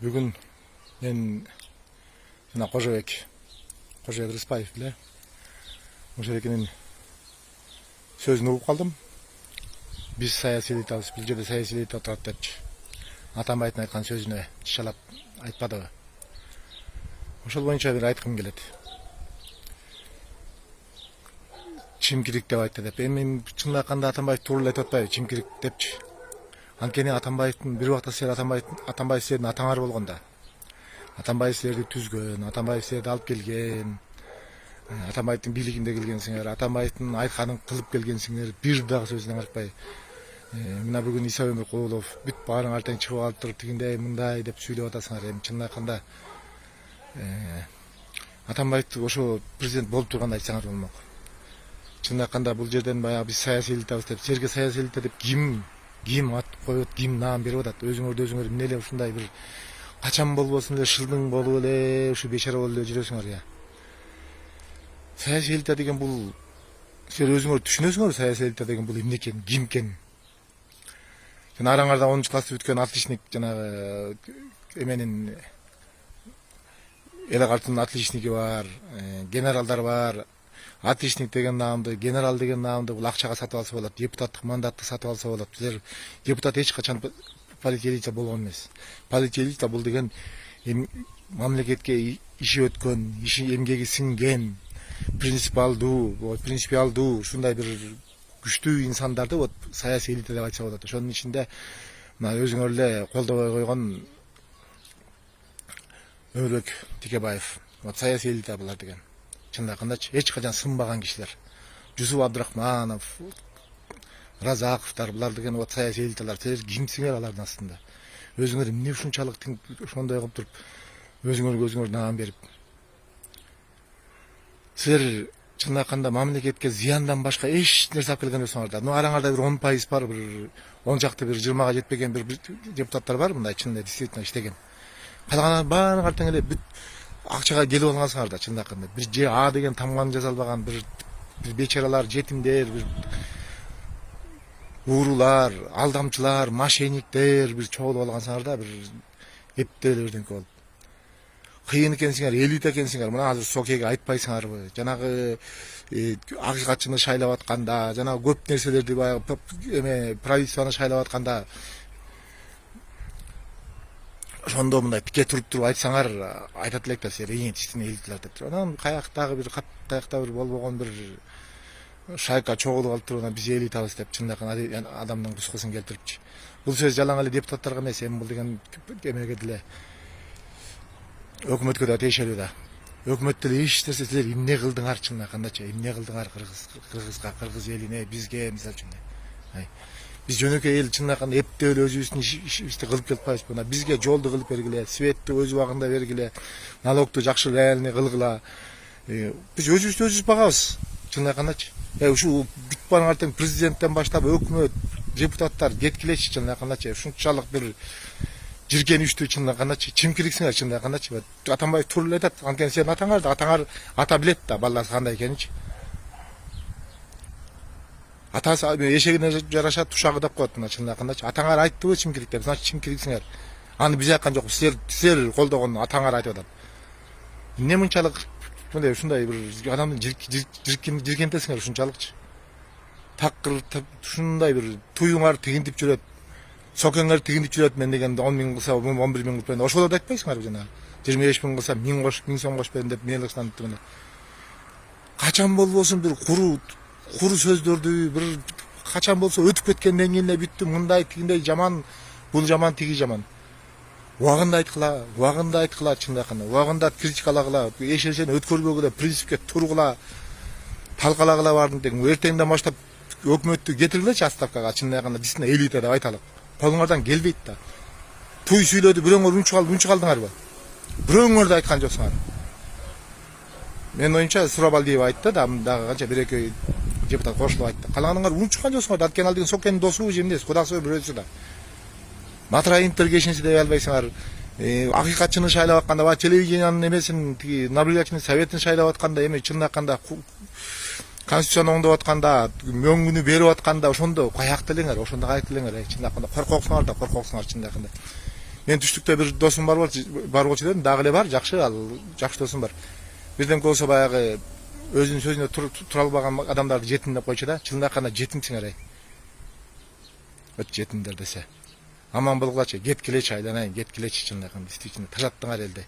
Бүгін мен жана Кожобек Рыспаев биле ошол сөзүн угуп калдым. Биз саясий элитабыз, бул жерде саясий элита турат депчи. Атамбаевдин айткан сөзүнө чычалап айтпадыбы? Ошол боюнча бир айткым келет. Чимкирик деп айтты деп. Эми чынын айтканда Атамбаев туура эле айтып атпайбы, чимкирик депчи. Анткени Атамбаевдин бир убакта силер Атамбаев силердин атаңар болгондо. Атамбаев силерди түзгөн, Атамбаев силерди алып келген. Атамбаевдин бийлигинде келгенсиңер, Атамбаевдин айтканын кылып келгенсиңер, бир дагы сөзүн аңыртпай. Мына бүгүн Иса Өмүркулов бүт баарыңар тең чыгып алып туруп тигиндей мындай деп сүйлөп атасыңар. Эми чынын айтканда Атамбаевди ошо президент болуп турганда айтсаңар болмок. Чынын айтканда бул жерден баягы биз саясий элитабыз деп, силерге саясий элита деп ким ат коет, ким наам берип атат? Өзүңөр эмне эле ушундай бир качан болбосун эле шылдың болуп эле ушу бечара болуп эле жүрөсүңөр я. Саясий элита деген бул силер өзүңөр түшүнөсүңөр, саясий элита деген бул эмне экен, ким экен? Жана араңарда 10 классты бүткөн отличник жанагы эменин эл картынын отличниги бар, генералдар бар. Отличник деген наамды, генерал деген наамды бул акчага сатып алса болот, депутаттык мандатты сатып алса болот. Силер депутат эч качан политик элита болгон эмес. Политик элита бул деген мамлекетке иши өткөн, иши эмгеги сиңген, принципиалдуу, ушундай бир күчтүү инсандарды вот саясий элита деп айтса болот. Ошонун ичинде мына өзүңөр эле колдобой койгон Өмүрбек Текебаев, вот саясий элита булар деген. Чынын айткандачы эч качан сынбаган кишилер. Жусуп Абдрахманов, Разаковтар булар деген вот саясий элиталар. Силер кимсиңер алардын астында? Өзүңөр эмне ушунчалык ошондой кылып туруп өзүңөр наам берип? Силер чынын айтканда мамлекетке зыяндан башка эч нерсе алып келген эмесиңер да. Араңарда бир 10% бар, бир 10 жакты бир 20га жетпеген бир депутаттар бар, мындай чынында действительно иштеген. Калгандар баарыңар тең эле бүт акчага келип алгансыңар да, чынын айтканда. Бир же А деген тамганы жазалбаган бир бечаралар, жетимдер, бир уурулар, алдамчылар, мошенниктер бир чогулуп алгансыңар да, бир эптеп эле бирдеңке болуп. Кыйын экенсиңер, элита экенсиңер. Мына азыр Сокеге айтпайсыңарбы? Жанагы акыйкатчыны шайлап атканда, жанагы көп нерселерди баягы правительствону шайлап атканда ошондо мындай тике туруп айтсаңар, айтат элек да силер действительно элиталар деп туруп. Анан каяктагы бир каттаякта бир болбогон бир шайка чогулуп алып туруп, биз элитабыз деп чындап адамдын кускусун келтирипчи. Бул сөз жалаң эле депутаттарга эмес, эми бул деген эмеге деле өкмөткө да тиешелүү да. Өкмөт деле эч нерсе силер эмне кылдыңар чындап айткандачы, эмне кылдыңар Кыргызга, кыргыз элине, бизге мисалы үчүн. Биз жөнөкөй эл чындап айтканда эптеп эле өзүбүздүн ишти кылып келип калабызбы. Мына бизге жолду кылып бергиле, светти өз убагында бергиле, налогту жакшы реальный кылгыла. Биз өзүбүздү багабыз чындап айткандачы. Ушу бүт баарыңар тең президенттен баштап өкмөт, депутаттар кеткилечи чындап айткандачы. Ушунчалык бир жиркеничтүү чындап айткандачы, чимкириксиңер чындап айткандачы. Атамбаев туура эле айтат. Анткени сенин атаңар ата билет да баласы кандай экенинчи. Атасы эшегине жараша тушагы деп коет мына чындап айткандачы. Атаңар айттыбы чимкирик деп, значит чимкириксиңер. Аны биз айткан жокпуз, силер колдогон атаңар айтып атат. Эмне мынчалык мындай ушундай бир адамдын жиркентесиңер ушунчалыкчы. Такыр ушундай бир туюңар тигинтип жүрөт. Сокеңер тигинтип жүрөт, мен деген 10 миң кылса 11 миң кылып берем. Ошолорду айтпайсыңарбы жана? 25 миң кылса 1000 кош, 1000 сом кош берем деп эмне кылсаң деп. Качан болбосун бир куру сөздөрдү бир качан болсо өтүп кеткенден кийин эле бүттү, мындай тигиндей жаман, бул жаман, тиги жаман. Убагында айткыла чындап айтканда. Убагында критикалагыла, эшелсени өткөрбөгүлө, принципке тургула, талкалагыла бардым тең. Эртеңден баштап өкмөттү кетиргилечи отставкага, чындап айтканда действительно элита деп айталы. Колуңардан келбейт да. Туй сүйлөдү, бирөөңөр унчу калдыңарбы? Бирөөңөр да айткан жоксуңар. Мен оюмча Сурабалдиев айтты да, дагы канча бир эки депутат кошулуп айтты. Калганыңар унчукан жоксуңар, анткени ал деген Сокенин досу же эмнеси, кудасы бирөөсү да. Матраимдер кешинси деп албайсыңар. Акыйкатчыны шайлап атканда, ба телевидениянын эмесин, тиги наблюдательный советин шайлап атканда, эми чындап айтканда конституцияны оңдоп атканда, мөңгүнү берип атканда, ошондо каякта элеңер, ошондо каякта элеңер, чындап айтканда коркоксуңар чындап айтканда. Мен түштүктө бир досум бар болчу дедим, дагы эле бар, жакшы, ал жакшы досум бар. Бирдемке болсо баягы өзүнүн сөзүнө тура албаган адамдарды жетим деп койчу да. Чынында айтканда жетимсиңер ай. Өт жетимдер десе. Аман болгулачы, кеткилечи, айланайын, кеткилечи, чынында айтканда, действительно тажаттыңар элди.